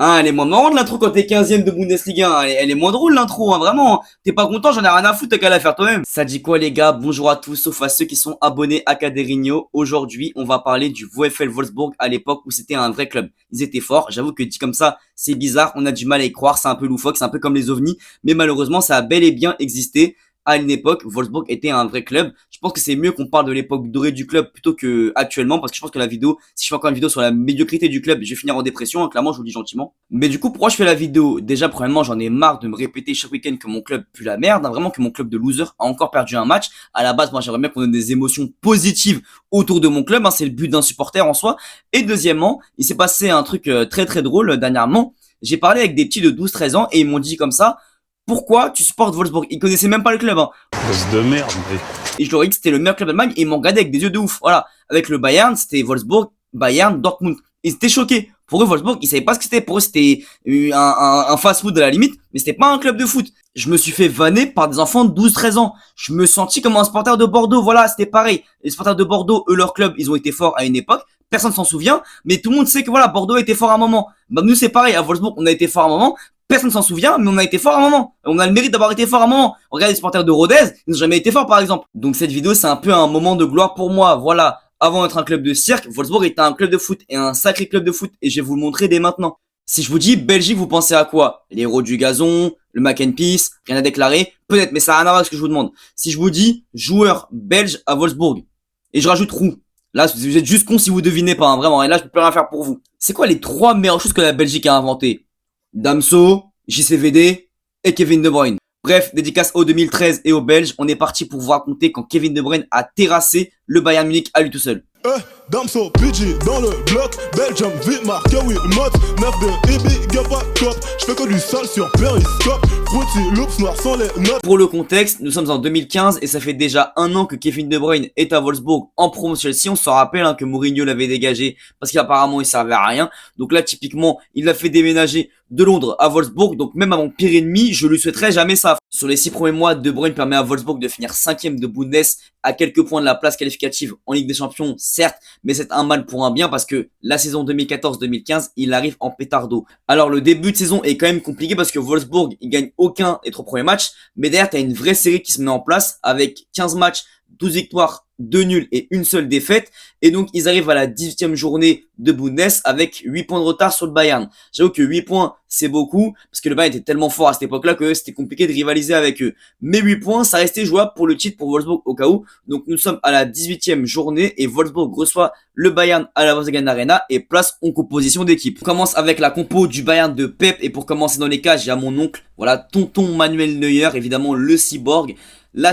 Hein, elle est moins marrante l'intro quand t'es 15ème de Bundesliga, hein. Elle est moins drôle l'intro, hein, vraiment, hein. T'es pas content, j'en ai rien à foutre, t'as qu'à la faire toi-même. Ça dit quoi les gars? Bonjour à tous, sauf à ceux qui sont abonnés à Caderino. Aujourd'hui, on va parler du VfL Wolfsburg à l'époque où c'était un vrai club. Ils étaient forts, j'avoue que dit comme ça, c'est bizarre, on a du mal à y croire, c'est un peu loufoque, c'est un peu comme les ovnis, mais malheureusement, ça a bel et bien existé. À une époque, Wolfsburg était un vrai club. Je pense que c'est mieux qu'on parle de l'époque dorée du club plutôt que actuellement, parce que je pense que la vidéo, si je fais encore une vidéo sur la médiocrité du club, je vais finir en dépression, hein, clairement, je vous le dis gentiment. Mais du coup, pourquoi je fais la vidéo? Déjà, premièrement, j'en ai marre de me répéter chaque week-end que mon club pue la merde, hein, vraiment que mon club de loser a encore perdu un match. À la base, moi, j'aimerais bien qu'on ait des émotions positives autour de mon club, hein, c'est le but d'un supporter en soi. Et deuxièmement, il s'est passé un truc très très drôle dernièrement. J'ai parlé avec des petits de 12-13 ans et ils m'ont dit comme ça: pourquoi tu supportes Wolfsburg? Ils connaissaient même pas le club, hein. Gosse de merde, mais... Et je leur ai dit que c'était le meilleur club d'Allemagne et ils m'ont regardé avec des yeux de ouf. Voilà. Avec le Bayern, c'était Wolfsburg, Bayern, Dortmund. Ils étaient choqués. Pour eux, Wolfsburg, ils savaient pas ce que c'était. Pour eux, c'était un fast-food à la limite, mais c'était pas un club de foot. Je me suis fait vanner par des enfants de 12-13 ans. Je me sentis comme un supporter de Bordeaux. Voilà, c'était pareil. Les supporters de Bordeaux, eux, leur club, ils ont été forts à une époque. Personne s'en souvient, mais tout le monde sait que voilà, Bordeaux était fort à un moment. Bah, nous, c'est pareil. À Wolfsburg, on a été fort à un moment. Personne s'en souvient, mais on a été fort à un moment. On a le mérite d'avoir été fort à un moment. Regarde les supporters de Rodez, ils n'ont jamais été forts, par exemple. Donc cette vidéo, c'est un peu un moment de gloire pour moi. Voilà. Avant d'être un club de cirque, Wolfsburg était un club de foot et un sacré club de foot. Et je vais vous le montrer dès maintenant. Si je vous dis Belgique, vous pensez à quoi? Les héros du gazon, le mac and peace, rien à déclarer? Peut-être, mais ça n'a rien à voir avec ce que je vous demande. Si je vous dis joueur belge à Wolfsburg, et je rajoute roux. Là, vous êtes juste con si vous devinez pas, hein, vraiment. Et là, je peux plus rien faire pour vous. C'est quoi les 3 meilleures choses que la Belgique a inventées? Damso, JCVD et Kevin De Bruyne. Bref, dédicace au 2013 et aux Belges, on est parti pour vous raconter quand Kevin De Bruyne a terrassé le Bayern Munich à lui tout seul. Damso, PG dans le bloc, Belgium, vite marqué, oui, mode, 9 de Ibi, y'a pas top, j'fais que du sale sur Periscope, Fruity Loops noir sans les notes. Pour le contexte, nous sommes en 2015 et ça fait déjà un an que Kevin De Bruyne est à Wolfsburg en promo Chelsea. On s'en rappelle hein, que Mourinho l'avait dégagé parce qu'apparemment il servait à rien. Donc là, typiquement, il l'a fait déménager de Londres à Wolfsburg. Donc même à mon pire ennemi, je lui souhaiterais jamais ça. Sur les 6 premiers mois, De Bruyne permet à Wolfsburg de finir 5ème de Bundes, à quelques points de la place qualificative en Ligue des Champions, certes, mais c'est un mal pour un bien parce que la saison 2014-2015, il arrive en pétardo. Alors le début de saison est quand même compliqué parce que Wolfsburg, il gagne aucun des 3 premiers matchs, mais derrière, t'as une vraie série qui se met en place avec 15 matchs, 12 victoires, 2 nuls et une seule défaite. Et donc, ils arrivent à la 18e journée de Bundes avec 8 points de retard sur le Bayern. J'avoue que 8 points, c'est beaucoup, parce que le Bayern était tellement fort à cette époque-là que c'était compliqué de rivaliser avec eux. Mais 8 points, ça restait jouable pour le titre pour Wolfsburg au cas où. Donc, nous sommes à la 18e journée et Wolfsburg reçoit le Bayern à la Volkswagen Arena et place en composition d'équipe. On commence avec la compo du Bayern de Pep et pour commencer dans les cages, il y a mon oncle, voilà, tonton Manuel Neuer, évidemment le cyborg.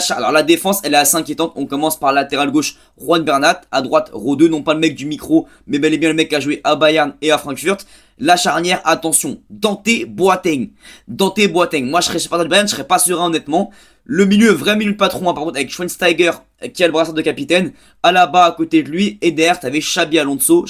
Alors la défense elle est assez inquiétante. On commence par latéral gauche Juan Bernat, à droite Rodeux, non pas le mec du micro mais bel et bien le mec qui a joué à Bayern et à Francfort. La charnière, attention, Dante Boateng. Moi je serais supporter du Bayern, je serais pas serein honnêtement. Le milieu, vrai milieu de patron, hein, par contre avec Schweinsteiger qui a le brassard de capitaine. Alaba à côté de lui et derrière t'avais Xabi Alonso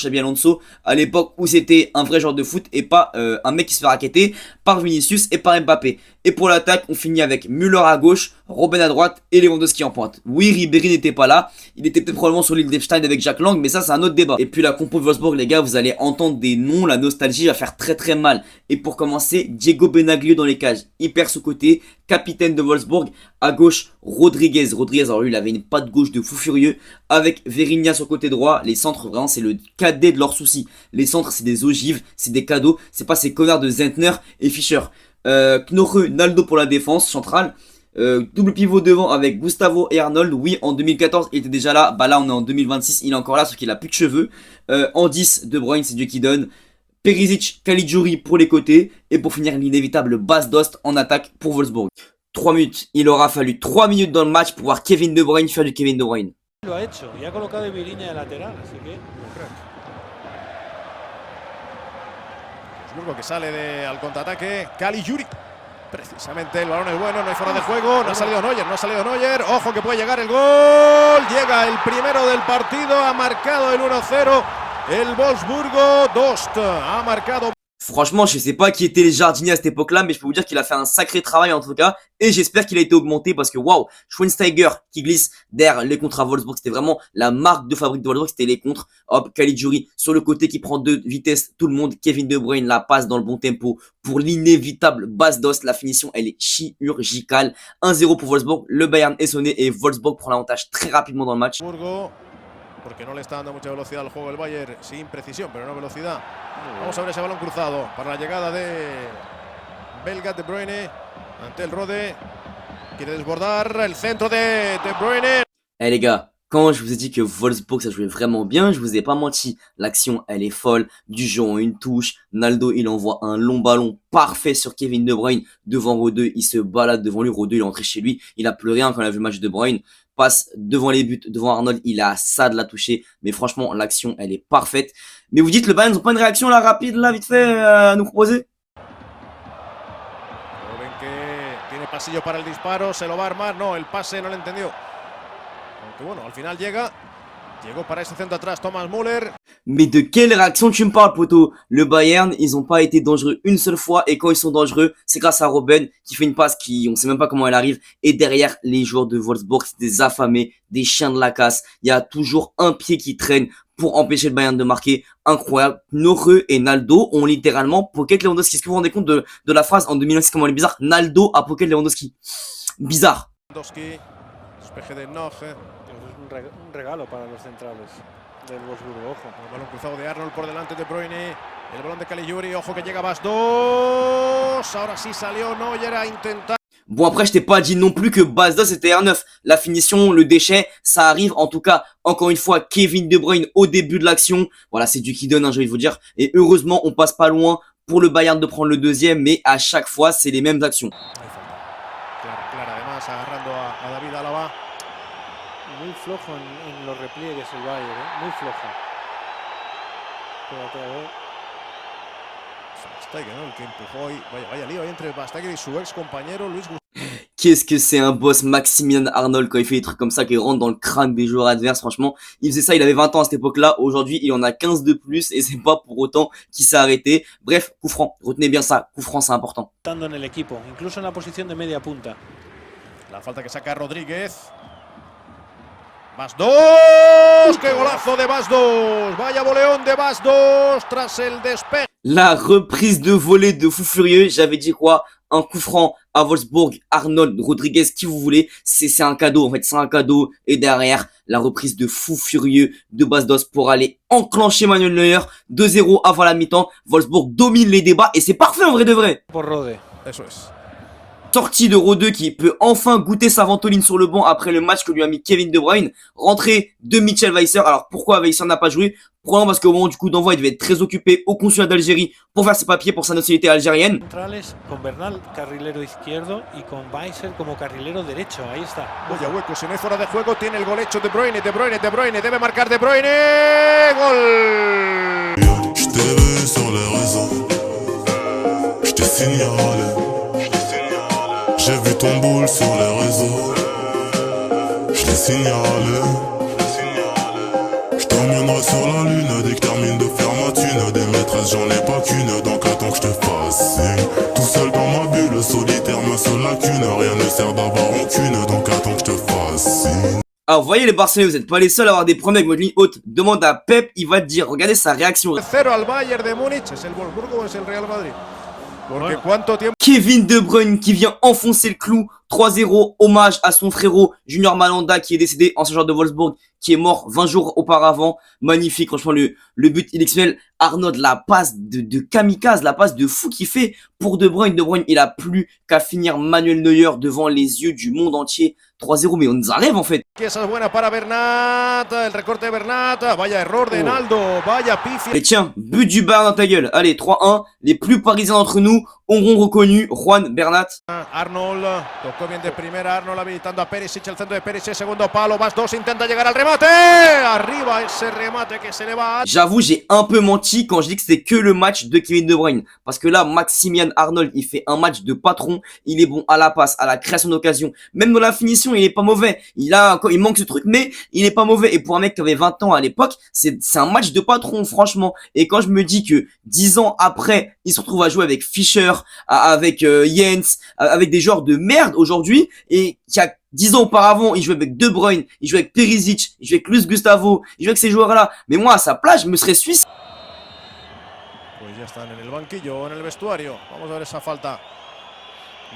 à l'époque où c'était un vrai joueur de foot et pas un mec qui se fait racketter par Vinicius et par Mbappé. Et pour l'attaque on finit avec Müller à gauche, Robben à droite et Lewandowski en pointe. Oui, Ribéry n'était pas là, il était peut-être probablement sur l'île d'Epstein avec Jack Lang, mais ça c'est un autre débat. Et puis la compo de Wolfsburg les gars, vous allez entendre des noms, la nostalgie va faire très très mal. Et pour commencer, Diego Benaglio dans les cages, hyper sous-côté, capitaine de Wolfsburg. À gauche, Rodriguez, alors lui il avait une patte gauche de fou furieux, avec Verinia sur le côté droit. Les centres vraiment c'est le cadet de leurs soucis. Les centres c'est des ogives, c'est des cadeaux, c'est pas ces connards de Zentner et Fischer. Knoche, Naldo pour la défense centrale. Double pivot devant avec Gustavo et Arnold. Oui, en 2014 il était déjà là. Bah là on est en 2026, il est encore là sauf qu'il a plus de cheveux. En 10, De Bruyne, c'est Dieu qui donne. Perisic, Caligiuri pour les côtés. Et pour finir l'inévitable Bas Dost en attaque pour Wolfsburg. 3 minutes, il aura fallu 3 minutes dans le match pour voir Kevin De Bruyne faire du Kevin De Bruyne. Lo ha hecho y ha colocado a Viviña de lateral, así que Wolfsburgo que sale al contraataque, Caligiuri. Precisamente el balón es bueno, no hay fuera de juego, no ha salido Neuer, ojo que puede llegar el gol, llega el primero del partido, ha marcado el 1-0, el Wolfsburgo, Dost ha marcado. Franchement, je sais pas qui était les jardiniers à cette époque-là, mais je peux vous dire qu'il a fait un sacré travail en tout cas, et j'espère qu'il a été augmenté parce que waouh, Schweinsteiger qui glisse derrière les contres à Wolfsburg, c'était vraiment la marque de fabrique de Wolfsburg, c'était les contres. Hop, Caligiuri sur le côté qui prend 2 vitesses, tout le monde, Kevin De Bruyne la passe dans le bon tempo pour l'inévitable Bas Dost, la finition elle est chirurgicale. 1-0 pour Wolfsburg, le Bayern est sonné et Wolfsburg prend l'avantage très rapidement dans le match. Porque no le está dando mucha velocidad al juego el Bayern, sin precisión, pero no velocidad. Vamos a ver ese balón cruzado para la llegada de belga De Bruyne ante el Rode. Quiere desbordar el centro de De Bruyne. Eh les gars, quand je vous ai dit que Wolfsburg ça jouait vraiment bien, je vous ai pas menti. L'action elle est folle, du jeu en une touche. Naldo il envoie un long ballon parfait sur Kevin De Bruyne devant Rode, il se balade devant lui. Rode il est entré chez lui, il a pleuré quand il a vu le match de De Bruyne. Passe devant les buts, devant Arnold, il a ça de la toucher, mais franchement l'action elle est parfaite. Mais vous dites le Bayern ils ont pas une réaction là rapide là vite fait à nous proposer? Ven que tiene pasillo para el disparo, se lo va a armar, no, el pase no lo entendió. Aunque bueno, al final llegó para ese centro atrás Thomas Müller. Mais de quelle réaction tu me parles, poto? Le Bayern, ils ont pas été dangereux une seule fois, et quand ils sont dangereux, c'est grâce à Robben qui fait une passe qui, on sait même pas comment elle arrive, et derrière, les joueurs de Wolfsburg, c'est des affamés, des chiens de la casse. Il y a toujours un pied qui traîne pour empêcher le Bayern de marquer. Incroyable. Noreux et Naldo ont littéralement pocket Lewandowski. Est-ce que vous vous rendez compte de la phrase en 2006, comment elle est bizarre? Naldo a pocket Lewandowski. Bizarre. Lewandowski, despeje de Nog. Es un regalo para los centrales del Wolfsburgo, ojo. El balón cruzado de Arnold por delante de Bruyne. El balón de Caligiuri, ojo que llega Bas Dost. Ahora sí salió Neuer a intentar. Bon, après, je t'ai pas dit non plus que Bas Dost c'était R9. La finition, le déchet, ça arrive. En tout cas, encore une fois, Kevin De Bruyne au début de l'action. Voilà, c'est Dieu qui donne, hein, j'ai envie de vous dire. Et heureusement, on passe pas loin pour le Bayern de prendre le deuxième, mais à chaque fois, c'est les mêmes actions. Clara, además agarrando a David Alaba. Muy flojo en los repliegues el Bayern, muy flojo. Espérate a ver. Schweinsteiger, ¿no? El que empujó y vaya lío ahí entre Schweinsteiger y su ex compañero Luis Gustavo. Qu'est-ce que c'est un boss, Maximilian Arnold, quand il fait des trucs comme ça, qui rentre dans le crâne des joueurs adverses. Franchement, il faisait ça, il avait 20 ans à cette époque-là. Aujourd'hui, il en a 15 de plus et c'est pas pour autant qu'il s'est arrêté. Bref, coup franc, retenez bien ça, coup franc, c'est important. En el equipo, incluso en la posición de media punta. La falta que saca Rodríguez. Bas Dost, qué golazo de Bas Dost. Vaya voleón de Bas Dost tras el despeje. La reprise de volée de fou furieux, j'avais dit quoi? Un coup franc à Wolfsburg, Arnold, Rodriguez, qui vous voulez, c'est un cadeau en fait, c'est un cadeau. Et derrière, la reprise de fou furieux de Bas Dost pour aller enclencher Manuel Neuer. 2-0 avant la mi-temps, Wolfsburg domine les débats et c'est parfait en vrai de vrai. Por Rode. Eso es. Sortie de Rode qui peut enfin goûter sa ventoline sur le banc après le match que lui a mis Kevin De Bruyne. Rentrée de Mitchell Weiser. Alors pourquoi Weiser n'a pas joué? Probablement parce qu'au moment du coup d'envoi, il devait être très occupé au consulat d'Algérie pour faire ses papiers pour sa nationalité algérienne. Centrales con Bernal, carrilero izquierdo, y con Weiser como carrilero derecho. Ahí está. Vaya hueco, si no hay fuera de juego, tiene el gol hecho De Bruyne, De Bruyne, De Bruyne, debe marcar De Bruyne. ¡Gol! Je t'ai vu sur les réseaux, je t'ai signalé. J'ai vu ton boule sur les réseaux, je t'ai signalé. Je t'emmènerai sur la lune dès que termine de faire ma thune. Des maîtresses j'en ai pas qu'une, donc attends que je te fascine. Tout seul dans ma bulle, solitaire, ma seule lacune. Rien ne sert d'avoir rancune, donc attends que je te fascine. Alors vous voyez les Barcelonais, vous n'êtes pas les seuls à avoir des problèmes avec votre ligne haute. Demande à Pep, il va te dire, regardez sa réaction. 0 al Bayern de Múnich. ¿Es el Wolfsburgo o es el Real Madrid? Porque cuánto tiempo. Kevin De Bruyne qui vient enfoncer le clou. 3-0, hommage à son frérot Junior Malanda qui est décédé, ancien joueur de Wolfsburg, qui est mort 20 jours auparavant. Magnifique, franchement, le but exceptionnel. Arnold, la passe de kamikaze, la passe de fou qu'il fait pour De Bruyne. De Bruyne, il a plus qu'à finir Manuel Neuer devant les yeux du monde entier. 3-0, mais on nous enlève en fait. Esa es buena para Bernat, el recorte de Bernat, vaya error de Naldo, vaya pifia. Et tiens, but du Bayern dans ta gueule. Allez, 3-1, les plus parisiens d'entre nous auront reconnu nu Juan Bernat. Arnold, tocó bien de primera, Arnold habilitando a Perisic, el centro de Perisic, segundo palo, Bas 2 intenta llegar al remate, arriba ese remate que se le va. J'avoue, j'ai un peu menti quand je dis que c'était que le match de Kevin De Bruyne, parce que là, Maximian Arnold, il fait un match de patron, il est bon à la passe, à la création d'occasion, même dans la finition, il est pas mauvais, il manque ce truc, mais il est pas mauvais, et pour un mec qui avait 20 ans à l'époque, c'est un match de patron, franchement, et quand je me dis que 10 ans après, il se retrouve à jouer avec Fischer, avec Jens, avec des joueurs de merde aujourd'hui, et qui a 10 ans auparavant, il jouait avec De Bruyne, il jouait avec Perisic, il jouait avec Luis Gustavo, il jouait avec ces joueurs-là. Mais moi, à sa place, je me serais suisse. Pues ya están en el banquillo, en el vestuario. Vamos a ver esa falta.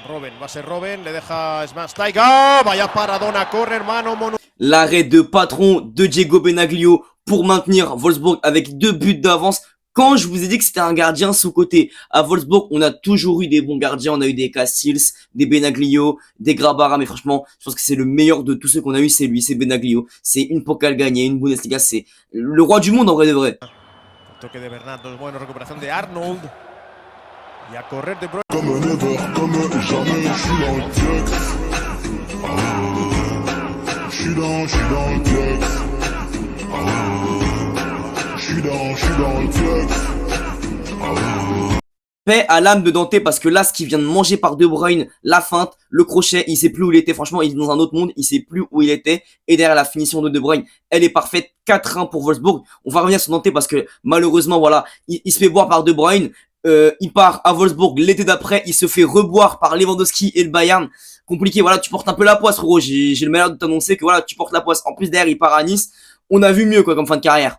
Robben, va a ser Robben, le deja Schweinsteiger. Vaya paradona, corre, hermano, mono. L'arrêt de patron de Diego Benaglio pour maintenir Wolfsburg avec 2 buts d'avance. Quand je vous ai dit que c'était un gardien sous-côté, à Wolfsburg, on a toujours eu des bons gardiens. On a eu des Castils, des Benaglio, des Grabara, mais franchement, je pense que c'est le meilleur de tous ceux qu'on a eu, c'est lui, c'est Benaglio. C'est une Pokal gagnée, une Bundesliga, c'est le roi du monde en vrai de vrai. Toque de Bernardo, bueno, recuperación de Arnold. Y a correr de Bruyne. Comme never, comme jamais, je suis dans le texte. Je suis dans le texte. Je suis dans le texte. Paix à l'âme de Dante, parce que là, ce qu'il vient de manger par De Bruyne, la feinte, le crochet, il sait plus où il était. Franchement, il est dans un autre monde, il sait plus où il était. Et derrière la finition de Bruyne, elle est parfaite. 4-1 pour Wolfsburg. On va revenir sur Dante parce que malheureusement, voilà, il se fait boire par De Bruyne. Il part à Wolfsburg l'été d'après, il se fait reboire par Lewandowski et le Bayern. Compliqué, voilà, tu portes un peu la poisse, Roro. J'ai le malheur de t'annoncer que voilà, tu portes la poisse. En plus, derrière, il part à Nice. On a vu mieux, quoi, comme fin de carrière.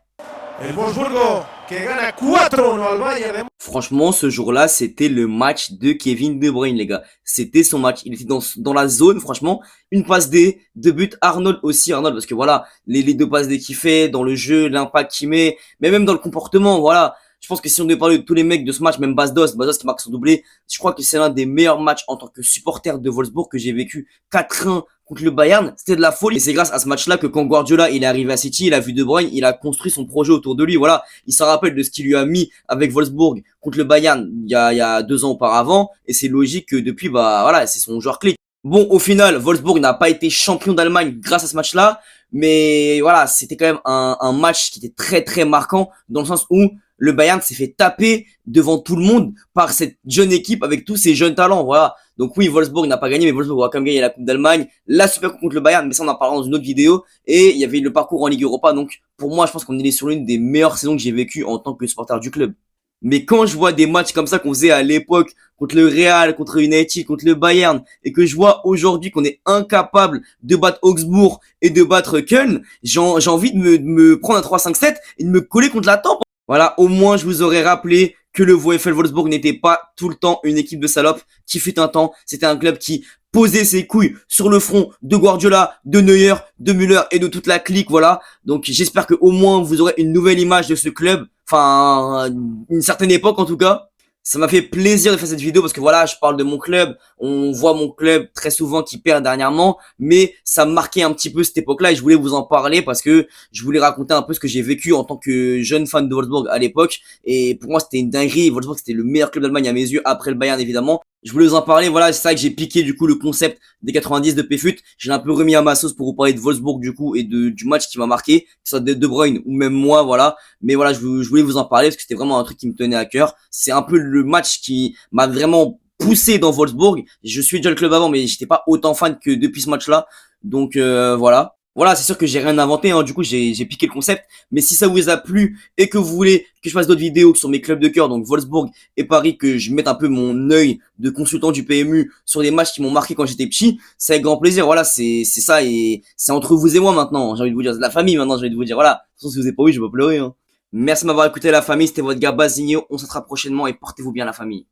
El Wolfsburgo que gana 4-1 al Bayern de... Franchement, ce jour-là, c'était le match de Kevin De Bruyne, les gars. C'était son match. Il était dans la zone, franchement. Une passe D, 2 buts. Arnold aussi, Arnold, parce que voilà, les 2 passes D qu'il fait, dans le jeu, l'impact qu'il met, mais même dans le comportement, voilà. Je pense que si on devait parler de tous les mecs de ce match, même Bas Dost qui marque son doublé, je crois que c'est l'un des meilleurs matchs en tant que supporter de Wolfsburg que j'ai vécu. 4-1 contre le Bayern, c'était de la folie. Et c'est grâce à ce match-là que quand Guardiola il est arrivé à City, il a vu De Bruyne, il a construit son projet autour de lui. Voilà, il s'en rappelle de ce qu'il lui a mis avec Wolfsburg contre le Bayern il y a 2 ans auparavant. Et c'est logique que depuis, bah voilà, c'est son joueur clé. Bon, au final, Wolfsburg n'a pas été champion d'Allemagne grâce à ce match-là. Mais voilà, c'était quand même un match qui était très très marquant dans le sens où le Bayern s'est fait taper devant tout le monde par cette jeune équipe avec tous ces jeunes talents, voilà. Donc oui, Wolfsburg n'a pas gagné, mais Wolfsburg va quand même gagner la Coupe d'Allemagne, la Super Coupe contre le Bayern, mais ça on en parlera dans une autre vidéo. Et il y avait le parcours en Ligue Europa, donc pour moi, je pense qu'on est sur l'une des meilleures saisons que j'ai vécues en tant que supporter du club. Mais quand je vois des matchs comme ça qu'on faisait à l'époque contre le Real, contre United, contre le Bayern, et que je vois aujourd'hui qu'on est incapable de battre Augsbourg et de battre Köln, j'ai envie de me prendre un 3-5-7 et de me coller contre la tempe. Voilà, au moins je vous aurais rappelé que le VfL Wolfsburg n'était pas tout le temps une équipe de salopes, qui fut un temps, c'était un club qui posait ses couilles sur le front de Guardiola, de Neuer, de Müller et de toute la clique, voilà. Donc j'espère que au moins vous aurez une nouvelle image de ce club, enfin une certaine époque en tout cas. Ça m'a fait plaisir de faire cette vidéo parce que voilà, je parle de mon club, on voit mon club très souvent qui perd dernièrement, mais ça me marquait un petit peu cette époque-là et je voulais vous en parler parce que je voulais raconter un peu ce que j'ai vécu en tant que jeune fan de Wolfsburg à l'époque et pour moi c'était une dinguerie. Wolfsburg c'était le meilleur club d'Allemagne à mes yeux après le Bayern évidemment. Je voulais vous en parler, voilà, c'est ça que j'ai piqué du coup le concept des 90 de PFUT. J'ai un peu remis à ma sauce pour vous parler de Wolfsburg du coup et du match qui m'a marqué, que ce soit De Bruyne ou même moi, voilà. Mais voilà, je voulais vous en parler parce que c'était vraiment un truc qui me tenait à cœur. C'est un peu le match qui m'a vraiment poussé dans Wolfsburg. Je suis déjà le club avant, mais j'étais pas autant fan que depuis ce match-là. Donc voilà. Voilà, c'est sûr que j'ai rien inventé, hein. Du coup j'ai piqué le concept, mais si ça vous a plu et que vous voulez que je fasse d'autres vidéos sur mes clubs de cœur, donc Wolfsburg et Paris, que je mette un peu mon œil de consultant du PMU sur les matchs qui m'ont marqué quand j'étais petit, c'est avec grand plaisir. Voilà, c'est ça et c'est entre vous et moi maintenant, j'ai envie de vous dire, c'est la famille maintenant, j'ai envie de vous dire, voilà. De toute façon, si vous n'avez pas eu, je vais pas pleurer, hein. Merci de m'avoir écouté la famille, c'était votre gars Basigno, on se retrouve prochainement et portez-vous bien la famille.